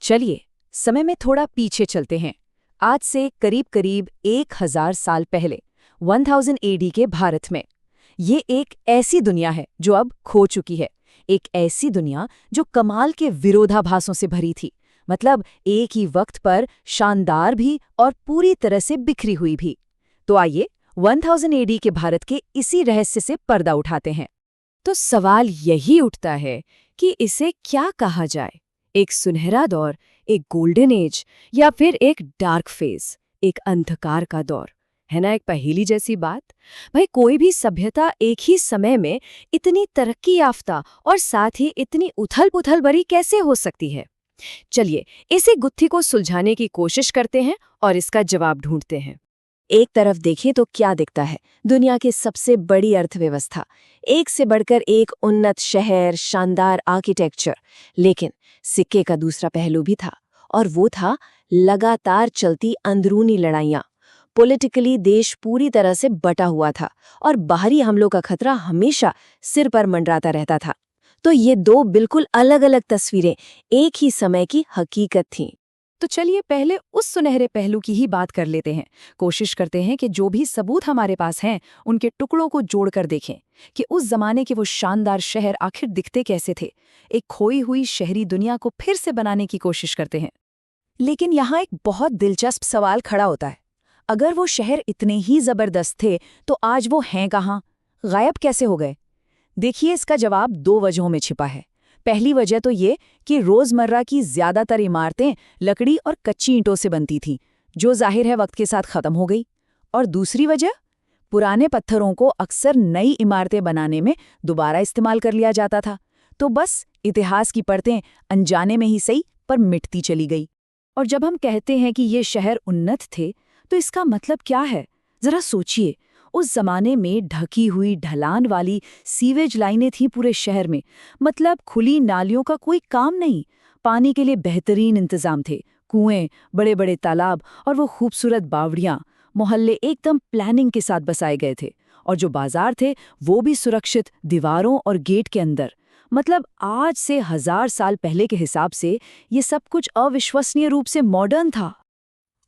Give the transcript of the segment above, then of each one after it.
चलिए समय में थोड़ा पीछे चलते हैं। आज से करीब करीब 1000 साल पहले 1000 एडी के भारत में। ये एक ऐसी दुनिया है जो अब खो चुकी है। एक ऐसी दुनिया जो कमाल के विरोधाभासों से भरी थी। मतलब एक ही वक्त पर शानदार भी और पूरी तरह से बिखरी हुई भी। तो आइए 1000 एडी के भारत के इसी रहस्य से पर्दा उठाते हैं। तो सवाल यही उठता है कि इसे क्या कहा जाए? एक सुनहरा दौर, एक गोल्डन एज, या फिर एक डार्क फेज, एक अंधकार का दौर? है ना एक पहेली जैसी बात। भाई, कोई भी सभ्यता एक ही समय में इतनी तरक्की याफ्ता और साथ ही इतनी उथल-पुथल भरी कैसे हो सकती है? चलिए इसी गुत्थी को सुलझाने की कोशिश करते हैं और इसका जवाब ढूंढते हैं। एक तरफ देखें तो क्या दिखता है? दुनिया की सबसे बड़ी अर्थव्यवस्था, एक से बढ़कर एक उन्नत शहर, शानदार आर्किटेक्चर। लेकिन सिक्के का दूसरा पहलू भी था, और वो था लगातार चलती अंदरूनी लड़ाइयाँ। पॉलिटिकली देश पूरी तरह से बटा हुआ था और बाहरी हमलों का खतरा हमेशा सिर पर मंडराता रहता था। तो ये दो बिल्कुल अलग-अलग तस्वीरें एक ही समय की हकीकत थीं। तो चलिए पहले उस सुनहरे पहलू की ही बात कर लेते हैं। कोशिश करते हैं कि जो भी सबूत हमारे पास हैं उनके टुकड़ों को जोड़कर देखें कि उस जमाने के वो शानदार शहर आखिर दिखते कैसे थे। एक खोई हुई शहरी दुनिया को फिर से बनाने की कोशिश करते हैं। लेकिन यहाँ एक बहुत दिलचस्प सवाल खड़ा होता है। अगर वो शहर इतने ही जबरदस्त थे तो आज वो हैं कहाँ? गायब कैसे हो गए? देखिए, इसका जवाब दो वजहों में छिपा है। पहली वजह तो ये कि रोजमर्रा की ज्यादातर इमारतें लकड़ी और कच्ची ईंटों से बनती थीं, जो जाहिर है वक्त के साथ खत्म हो गई। और दूसरी वजह, पुराने पत्थरों को अक्सर नई इमारतें बनाने में दोबारा इस्तेमाल कर लिया जाता था। तो बस इतिहास की परतें अनजाने में ही सही पर मिटती चली गई। और जब हम कहते हैं कि ये शहर उन्नत थे, तो इसका मतलब क्या है? जरा सोचिए, उस जमाने में ढकी हुई ढलान वाली सीवेज लाइनें थीं पूरे शहर में। मतलब खुली नालियों का कोई काम नहीं। पानी के लिए बेहतरीन इंतजाम थे, कुएं, बड़े बड़े तालाब और वो खूबसूरत बावड़ियां। मोहल्ले एकदम प्लानिंग के साथ बसाए गए थे। और जो बाजार थे वो भी सुरक्षित दीवारों और गेट के अंदर। मतलब आज से 1000 साल पहले के हिसाब से ये सब कुछ अविश्वसनीय रूप से मॉडर्न था।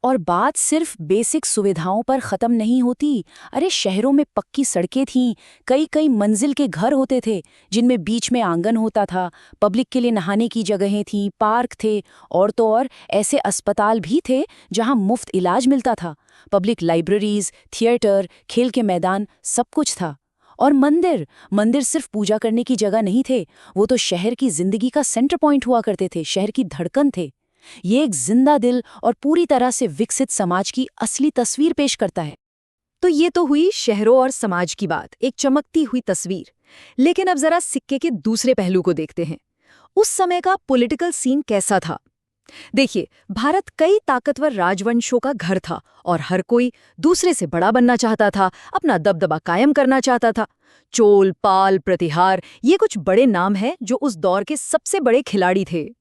और बात सिर्फ बेसिक सुविधाओं पर खत्म नहीं होती। अरे, शहरों में पक्की सड़कें थीं, कई कई मंजिल के घर होते थे जिनमें बीच में आंगन होता था, पब्लिक के लिए नहाने की जगहें थीं, पार्क थे, और तो और ऐसे अस्पताल भी थे जहां मुफ्त इलाज मिलता था। पब्लिक लाइब्रेरीज, थिएटर, खेल के मैदान, सब कुछ था। और मंदिर मंदिर सिर्फ पूजा करने की जगह नहीं थे, वो तो शहर की जिंदगी का सेंटर पॉइंट हुआ करते थे, शहर की धड़कन थे। ये एक जिंदा दिल और पूरी तरह से विकसित समाज की असली तस्वीर पेश करता है। तो ये तो हुई शहरों और समाज की बात, एक चमकती हुई तस्वीर। लेकिन अब जरा सिक्के के दूसरे पहलू को देखते हैं। उस समय का पॉलिटिकल सीन कैसा था? देखिए, भारत कई ताकतवर राजवंशों का घर था और हर कोई दूसरे से बड़ा बनना चाहता था, अपना दबदबा कायम करना चाहता था। चोल, पाल, प्रतिहार, ये कुछ बड़े नाम हैं जो उस दौर के सबसे बड़े खिलाड़ी थे।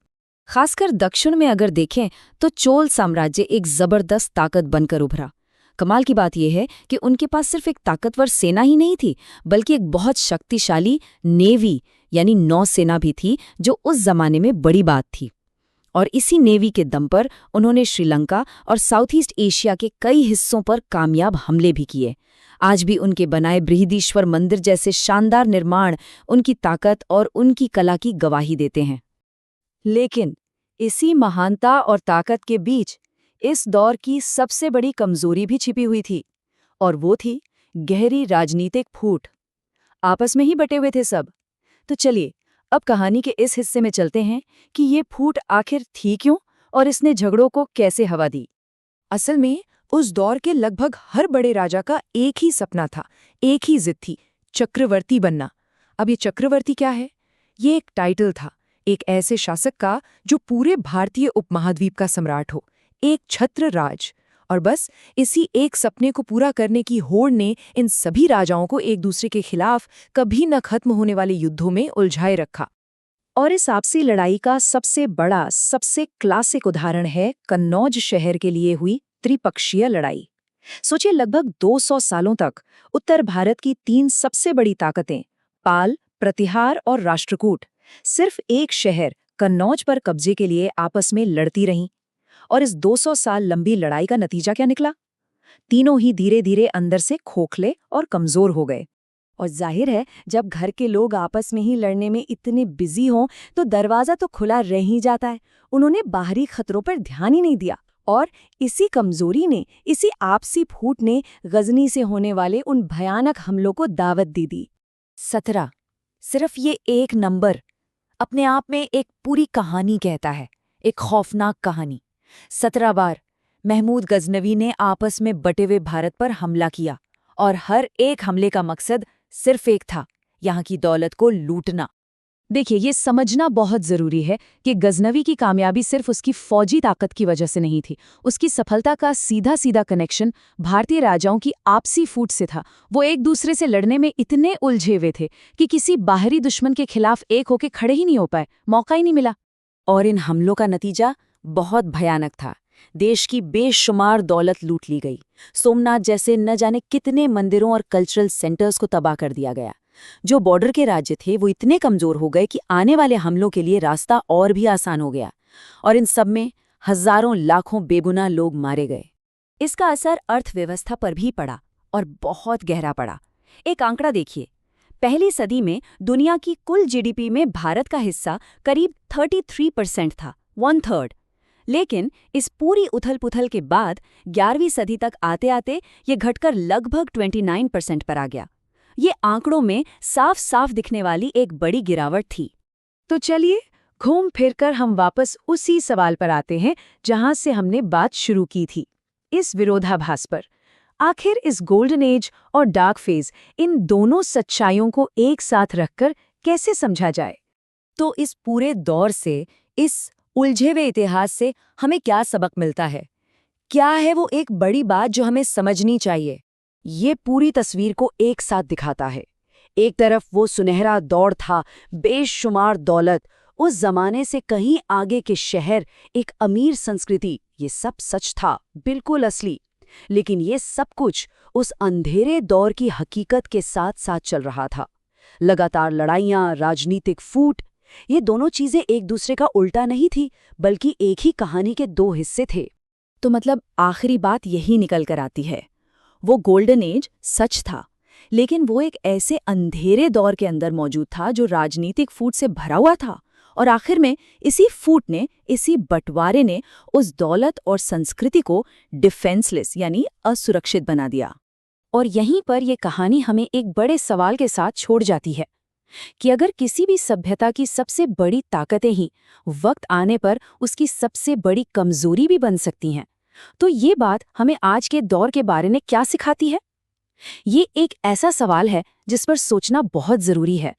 खासकर दक्षिण में अगर देखें तो चोल साम्राज्य एक जबरदस्त ताकत बनकर उभरा। कमाल की बात यह है कि उनके पास सिर्फ एक ताकतवर सेना ही नहीं थी, बल्कि एक बहुत शक्तिशाली नेवी यानी नौसेना भी थी, जो उस जमाने में बड़ी बात थी। और इसी नेवी के दम पर उन्होंने श्रीलंका और साउथ ईस्ट एशिया के कई हिस्सों पर कामयाब हमले भी किए। आज भी उनके बनाए बृहदीश्वर मंदिर जैसे शानदार निर्माण उनकी ताकत और उनकी कला की गवाही देते हैं। लेकिन इसी महानता और ताकत के बीच इस दौर की सबसे बड़ी कमजोरी भी छिपी हुई थी, और वो थी गहरी राजनीतिक फूट। आपस में ही बटे हुए थे सब। तो चलिए अब कहानी के इस हिस्से में चलते हैं कि ये फूट आखिर थी क्यों और इसने झगड़ों को कैसे हवा दी। असल में उस दौर के लगभग हर बड़े राजा का एक ही सपना था, एक ही जिद थी, चक्रवर्ती बनना। अब ये चक्रवर्ती क्या है? ये एक टाइटल था, एक ऐसे शासक का जो पूरे भारतीय उपमहाद्वीप का सम्राट हो, एक छत्र राज। और बस इसी एक सपने को पूरा करने की होड़ ने इन सभी राजाओं को एक दूसरे के खिलाफ कभी न खत्म होने वाले युद्धों में उलझाए रखा। और इस आपसी लड़ाई का सबसे बड़ा, सबसे क्लासिक उदाहरण है कन्नौज शहर के लिए हुई त्रिपक्षीय लड़ाई। सोचिए, लगभग 200 सालों तक उत्तर भारत की 3 सबसे बड़ी ताकतें, पाल, प्रतिहार और राष्ट्रकूट, सिर्फ एक शहर कन्नौज पर कब्जे के लिए आपस में लड़ती रहीं। और इस 200 साल लंबी लड़ाई का नतीजा क्या निकला? तीनों ही धीरे धीरे अंदर से खोखले और कमजोर हो गए। और जाहिर है, जब घर के लोग आपस में ही लड़ने में इतने बिजी हों तो दरवाजा तो खुला रह ही जाता है। उन्होंने बाहरी खतरों पर ध्यान ही नहीं दिया। और इसी कमजोरी ने, इसी आपसी फूट ने गजनी से होने वाले उन भयानक हमलों को दावत दी दी। 17, सिर्फ ये एक नंबर अपने आप में एक पूरी कहानी कहता है, एक खौफनाक कहानी। 17 बार महमूद गजनवी ने आपस में बटे हुए भारत पर हमला किया, और हर एक हमले का मकसद सिर्फ एक था, यहाँ की दौलत को लूटना। देखिए, ये समझना बहुत जरूरी है कि गजनवी की कामयाबी सिर्फ उसकी फौजी ताकत की वजह से नहीं थी। उसकी सफलता का सीधा सीधा कनेक्शन भारतीय राजाओं की आपसी फूट से था। वो एक दूसरे से लड़ने में इतने उलझे हुए थे कि किसी बाहरी दुश्मन के खिलाफ एक होके खड़े ही नहीं हो पाए, मौका ही नहीं मिला। और इन हमलों का नतीजा बहुत भयानक था। देश की बेशुमार दौलत लूट ली गई। सोमनाथ जैसे न जाने कितने मंदिरों और कल्चरल सेंटर्स को तबाह कर दिया गया। जो बॉर्डर के राज्य थे वो इतने कमजोर हो गए कि आने वाले हमलों के लिए रास्ता और भी आसान हो गया। और इन सब में हजारों लाखों बेगुनाह लोग मारे गए। इसका असर अर्थव्यवस्था पर भी पड़ा, और बहुत गहरा पड़ा। एक आंकड़ा देखिए, पहली सदी में दुनिया की कुल जीडीपी में भारत का हिस्सा करीब 33% था, 1/3। लेकिन इस पूरी उथल-पुथल के बाद 11वीं सदी तक आते आते ये घटकर लगभग 29% पर आ गया। ये आंकड़ों में साफ साफ दिखने वाली एक बड़ी गिरावट थी। तो चलिए, घूम फिरकर हम वापस उसी सवाल पर आते हैं जहां से हमने बात शुरू की थी, इस विरोधाभास पर। आखिर इस गोल्डन एज और डार्क फेज, इन दोनों सच्चाइयों को एक साथ रखकर कैसे समझा जाए? तो इस पूरे दौर से, इस उलझे हुए इतिहास से हमें क्या सबक मिलता है? क्या है वो एक बड़ी बात जो हमें समझनी चाहिए? ये पूरी तस्वीर को एक साथ दिखाता है। एक तरफ वो सुनहरा दौर था, बेशुमार दौलत, उस जमाने से कहीं आगे के शहर, एक अमीर संस्कृति, ये सब सच था, बिल्कुल असली। लेकिन ये सब कुछ उस अंधेरे दौर की हकीकत के साथ साथ चल रहा था। लगातार लड़ाइयाँ, राजनीतिक फूट, ये दोनों चीजें एक दूसरे का उल्टा नहीं थी, बल्कि एक ही कहानी के दो हिस्से थे। तो मतलब आखिरी बात यही निकल कर आती है, वो गोल्डन एज सच था, लेकिन वो एक ऐसे अंधेरे दौर के अंदर मौजूद था जो राजनीतिक फूट से भरा हुआ था। और आखिर में इसी फूट ने, इसी बंटवारे ने उस दौलत और संस्कृति को डिफेंसलेस यानी असुरक्षित बना दिया। और यहीं पर यह कहानी हमें एक बड़े सवाल के साथ छोड़ जाती है कि अगर किसी भी सभ्यता की सबसे बड़ी ताकतें ही वक्त आने पर उसकी सबसे बड़ी कमजोरी भी बन सकती हैं, तो ये बात हमें आज के दौर के बारे में क्या सिखाती है? ये एक ऐसा सवाल है जिस पर सोचना बहुत जरूरी है।